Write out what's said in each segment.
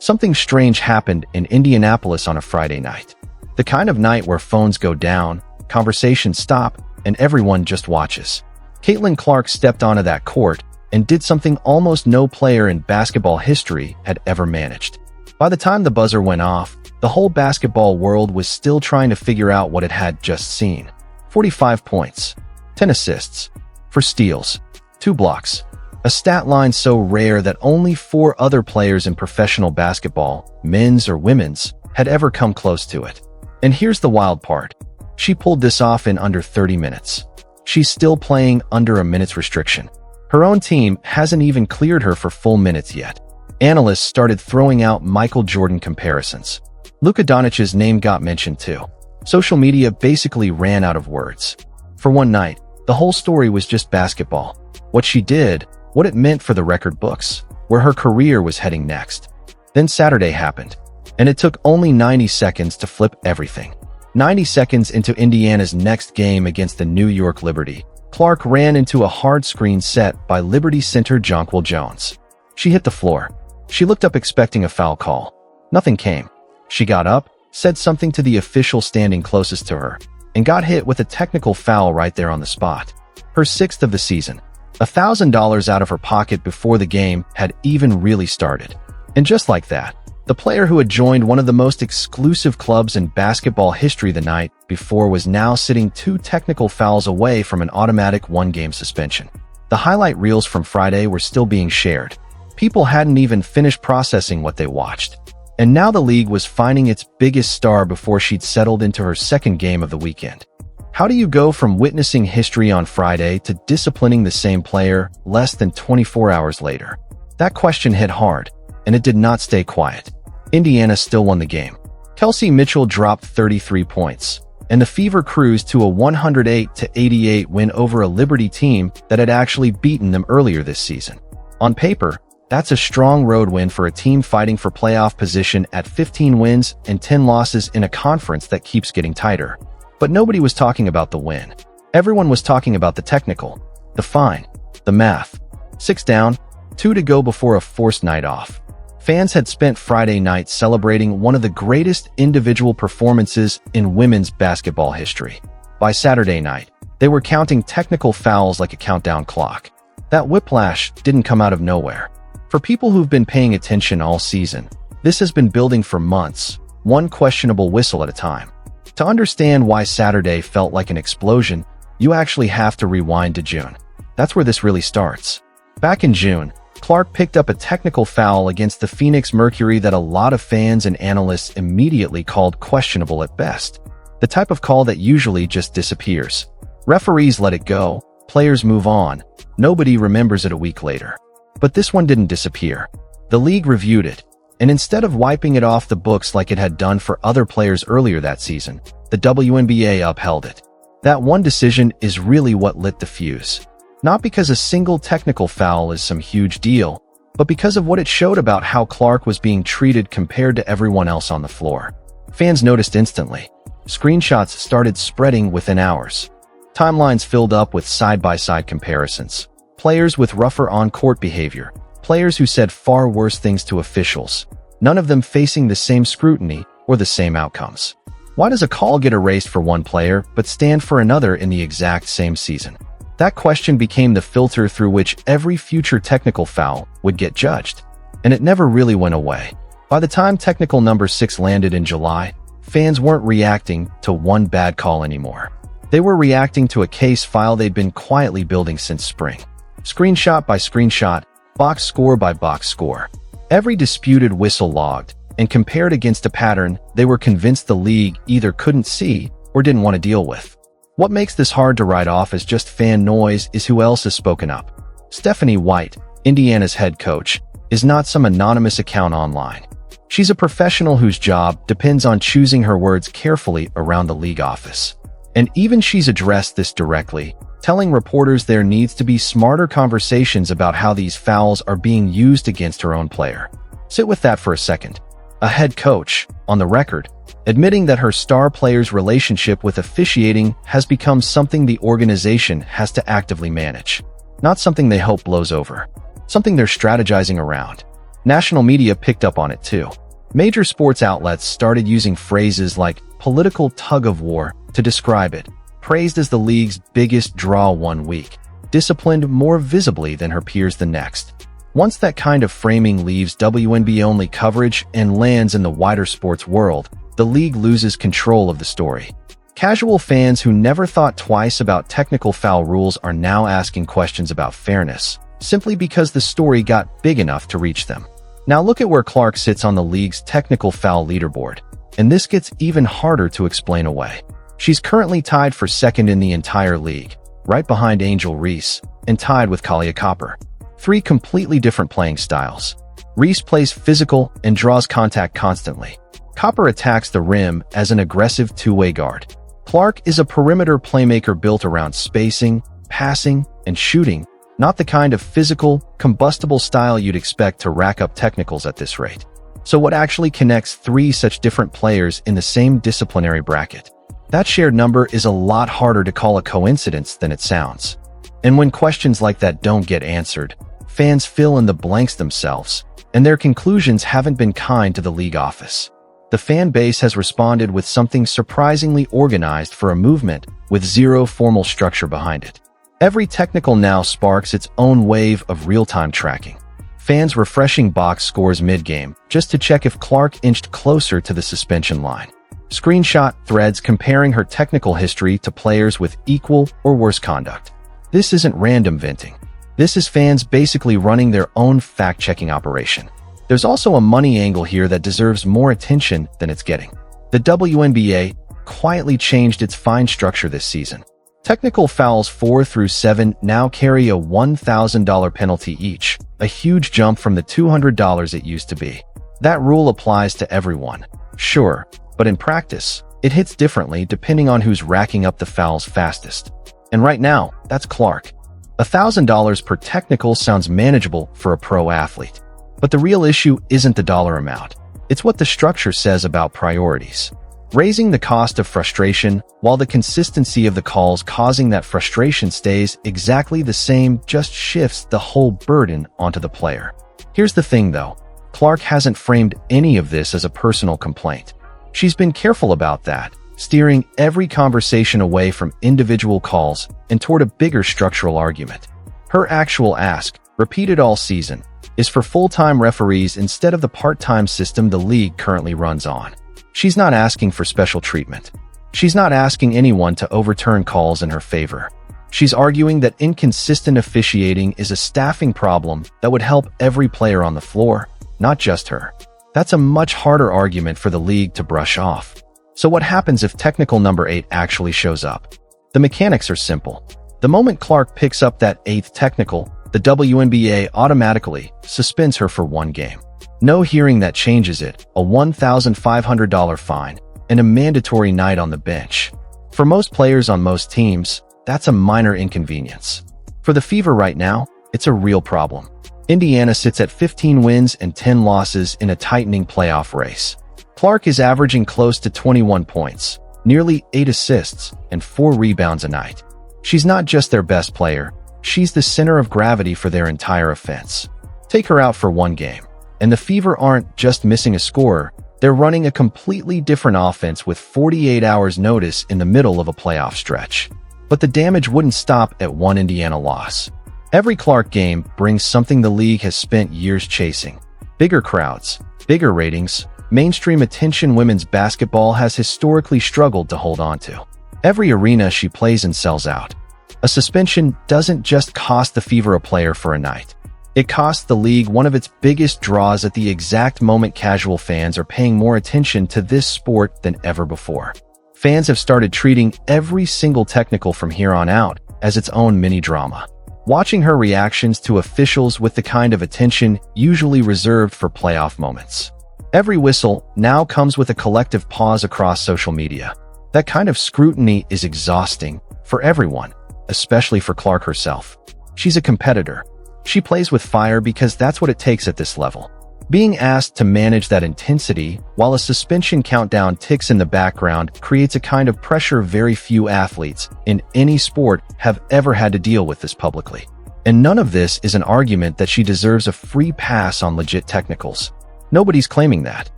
Something strange happened in Indianapolis on a Friday night. The kind of night where phones go down, conversations stop, and everyone just watches. Caitlin Clark stepped onto that court and did something almost no player in basketball history had ever managed. By the time the buzzer went off, the whole basketball world was still trying to figure out what it had just seen. 45 points, 10 assists, 4 steals, 2 blocks. A stat line so rare that only 4 other players in professional basketball, men's or women's, had ever come close to it. And here's the wild part. She pulled this off in under 30 minutes. She's still playing under a minute's restriction. Her own team hasn't even cleared her for full minutes yet. Analysts started throwing out Michael Jordan comparisons. Luka Doncic's name got mentioned too. Social media basically ran out of words. For one night, the whole story was just basketball. What she did, what it meant for the record books, where her career was heading next. Then Saturday happened, and it took only 90 seconds to flip everything. 90 seconds into Indiana's next game against the New York Liberty, Clark ran into a hard screen set by Liberty center Jonquel Jones. She hit the floor. She looked up expecting a foul call. Nothing came. She got up, said something to the official standing closest to her, and got hit with a technical foul right there on the spot. Her 6th of the season. $1,000 out of her pocket before the game had even really started. And just like that, the player who had joined one of the most exclusive clubs in basketball history the night before was now sitting 2 technical fouls away from an automatic 1-game suspension. The highlight reels from Friday were still being shared. People hadn't even finished processing what they watched. And now the league was finding its biggest star before she'd settled into her 2nd game of the weekend. How do you go from witnessing history on Friday to disciplining the same player less than 24 hours later? That question hit hard, and it did not stay quiet. Indiana still won the game. Kelsey Mitchell dropped 33 points, and the Fever cruised to a 108-88 win over a Liberty team that had actually beaten them earlier this season. On paper, that's a strong road win for a team fighting for playoff position at 15 wins and 10 losses in a conference that keeps getting tighter. But nobody was talking about the win. Everyone was talking about the technical, the fine, the math. 6 down, 2 to go before a forced night off. Fans had spent Friday night celebrating one of the greatest individual performances in women's basketball history. By Saturday night, they were counting technical fouls like a countdown clock. That whiplash didn't come out of nowhere. For people who've been paying attention all season, this has been building for months, one questionable whistle at a time. To understand why Saturday felt like an explosion, you actually have to rewind to June. That's where this really starts. Back in June, Clark picked up a technical foul against the Phoenix Mercury that a lot of fans and analysts immediately called questionable at best. The type of call that usually just disappears. Referees let it go, players move on, nobody remembers it a week later. But this one didn't disappear. The league reviewed it, and instead of wiping it off the books like it had done for other players earlier that season, the WNBA upheld it. That one decision is really what lit the fuse. Not because a single technical foul is some huge deal, but because of what it showed about how Clark was being treated compared to everyone else on the floor. Fans noticed instantly. Screenshots started spreading within hours. Timelines filled up with side-by-side comparisons. Players with rougher on-court behavior. Players who said far worse things to officials. None of them facing the same scrutiny or the same outcomes. Why does a call get erased for one player but stand for another in the exact same season? That question became the filter through which every future technical foul would get judged. And it never really went away. By the time technical number 6 landed in July, fans weren't reacting to one bad call anymore. They were reacting to a case file they'd been quietly building since spring. Screenshot by screenshot, box score by box score. Every disputed whistle logged, and compared against a pattern they were convinced the league either couldn't see or didn't want to deal with. What makes this hard to write off as just fan noise is who else has spoken up. Stephanie White, Indiana's head coach, is not some anonymous account online. She's a professional whose job depends on choosing her words carefully around the league office. And even she's addressed this directly, telling reporters there needs to be smarter conversations about how these fouls are being used against her own player. Sit with that for a second. A head coach, on the record, admitting that her star player's relationship with officiating has become something the organization has to actively manage. Not something they hope blows over. Something they're strategizing around. National media picked up on it too. Major sports outlets started using phrases like political tug-of-war to describe it, praised as the league's biggest draw one week, disciplined more visibly than her peers the next. Once that kind of framing leaves WNBA-only coverage and lands in the wider sports world, the league loses control of the story. Casual fans who never thought twice about technical foul rules are now asking questions about fairness, simply because the story got big enough to reach them. Now look at where Clark sits on the league's technical foul leaderboard, and this gets even harder to explain away. She's currently tied for second in the entire league, right behind Angel Reese, and tied with Kalia Copper. 3 completely different playing styles. Reese plays physical and draws contact constantly. Copper attacks the rim as an aggressive two-way guard. Clark is a perimeter playmaker built around spacing, passing, and shooting, not the kind of physical, combustible style you'd expect to rack up technicals at this rate. So what actually connects 3 such different players in the same disciplinary bracket? That shared number is a lot harder to call a coincidence than it sounds. And when questions like that don't get answered, fans fill in the blanks themselves, and their conclusions haven't been kind to the league office. The fan base has responded with something surprisingly organized for a movement with zero formal structure behind it. Every technical now sparks its own wave of real-time tracking. Fans refreshing box scores mid-game just to check if Clark inched closer to the suspension line. Screenshot threads comparing her technical history to players with equal or worse conduct. This isn't random venting. This is fans basically running their own fact-checking operation. There's also a money angle here that deserves more attention than it's getting. The WNBA quietly changed its fine structure this season. Technical fouls 4 through 7 now carry a $1,000 penalty each, a huge jump from the $200 it used to be. That rule applies to everyone, sure, but in practice, it hits differently depending on who's racking up the fouls fastest. And right now, that's Clark. $1,000 per technical sounds manageable for a pro athlete. But the real issue isn't the dollar amount. It's what the structure says about priorities. Raising the cost of frustration, while the consistency of the calls causing that frustration stays exactly the same, just shifts the whole burden onto the player. Here's the thing though, Clark hasn't framed any of this as a personal complaint. She's been careful about that, steering every conversation away from individual calls and toward a bigger structural argument. Her actual ask, repeated all season, is for full-time referees instead of the part-time system the league currently runs on. She's not asking for special treatment. She's not asking anyone to overturn calls in her favor. She's arguing that inconsistent officiating is a staffing problem that would help every player on the floor, not just her. That's a much harder argument for the league to brush off. So what happens if technical number 8 actually shows up? The mechanics are simple. The moment Clark picks up that 8th technical, the WNBA automatically suspends her for 1 game. No hearing that changes it, a $1,500 fine, and a mandatory night on the bench. For most players on most teams, that's a minor inconvenience. For the Fever right now, it's a real problem. Indiana sits at 15 wins and 10 losses in a tightening playoff race. Clark is averaging close to 21 points, nearly 8 assists, and 4 rebounds a night. She's not just their best player, she's the center of gravity for their entire offense. Take her out for 1 game, and the Fever aren't just missing a scorer, they're running a completely different offense with 48 hours notice in the middle of a playoff stretch. But the damage wouldn't stop at 1 Indiana loss. Every Clark game brings something the league has spent years chasing. Bigger crowds, bigger ratings, mainstream attention. Women's basketball has historically struggled to hold on to. Every arena she plays in sells out. A suspension doesn't just cost the Fever a player for a night. It costs the league one of its biggest draws at the exact moment casual fans are paying more attention to this sport than ever before. Fans have started treating every single technical from here on out as its own mini-drama. Watching her reactions to officials with the kind of attention usually reserved for playoff moments. Every whistle now comes with a collective pause across social media. That kind of scrutiny is exhausting for everyone, especially for Clark herself. She's a competitor. She plays with fire because that's what it takes at this level. Being asked to manage that intensity while a suspension countdown ticks in the background creates a kind of pressure very few athletes in any sport have ever had to deal with this publicly. And none of this is an argument that she deserves a free pass on legit technicals. Nobody's claiming that.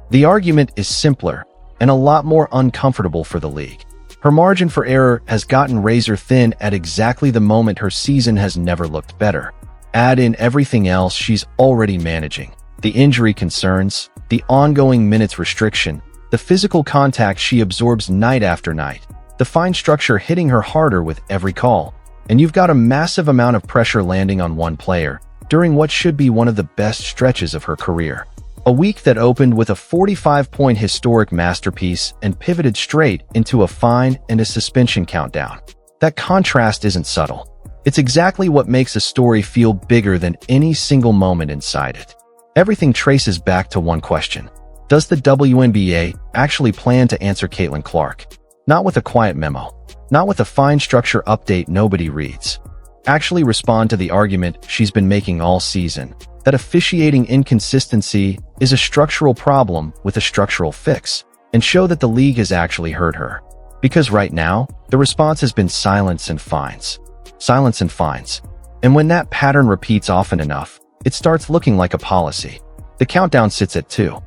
The argument is simpler and a lot more uncomfortable for the league. Her margin for error has gotten razor thin at exactly the moment her season has never looked better. Add in everything else she's already managing: the injury concerns, the ongoing minutes restriction, the physical contact she absorbs night after night, the fine structure hitting her harder with every call, and you've got a massive amount of pressure landing on one player during what should be one of the best stretches of her career. A week that opened with a 45-point historic masterpiece and pivoted straight into a fine and a suspension countdown. That contrast isn't subtle. It's exactly what makes a story feel bigger than any single moment inside it. Everything traces back to one question: does the WNBA actually plan to answer Caitlin Clark? Not with a quiet memo, not with a fine structure update nobody reads. Actually respond to the argument she's been making all season, that officiating inconsistency is a structural problem with a structural fix, and show that the league has actually heard her. Because right now, the response has been silence and fines. Silence and fines. And when that pattern repeats often enough, it starts looking like a policy. The countdown sits at 2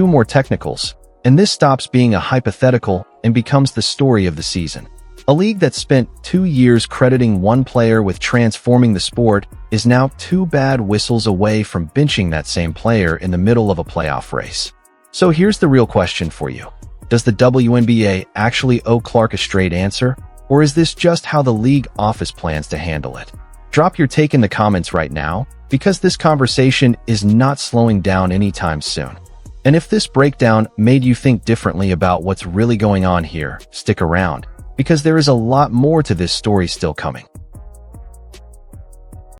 more technicals, and this stops being a hypothetical and becomes the story of the season. A league that spent 2 years crediting one player with transforming the sport is now 2 bad whistles away from benching that same player in the middle of a playoff race. So here's the real question for you. Does the WNBA actually owe Clark a straight answer, or is this just how the league office plans to handle it? Drop your take in the comments right now, because this conversation is not slowing down anytime soon. And if this breakdown made you think differently about what's really going on here, stick around, because there is a lot more to this story still coming.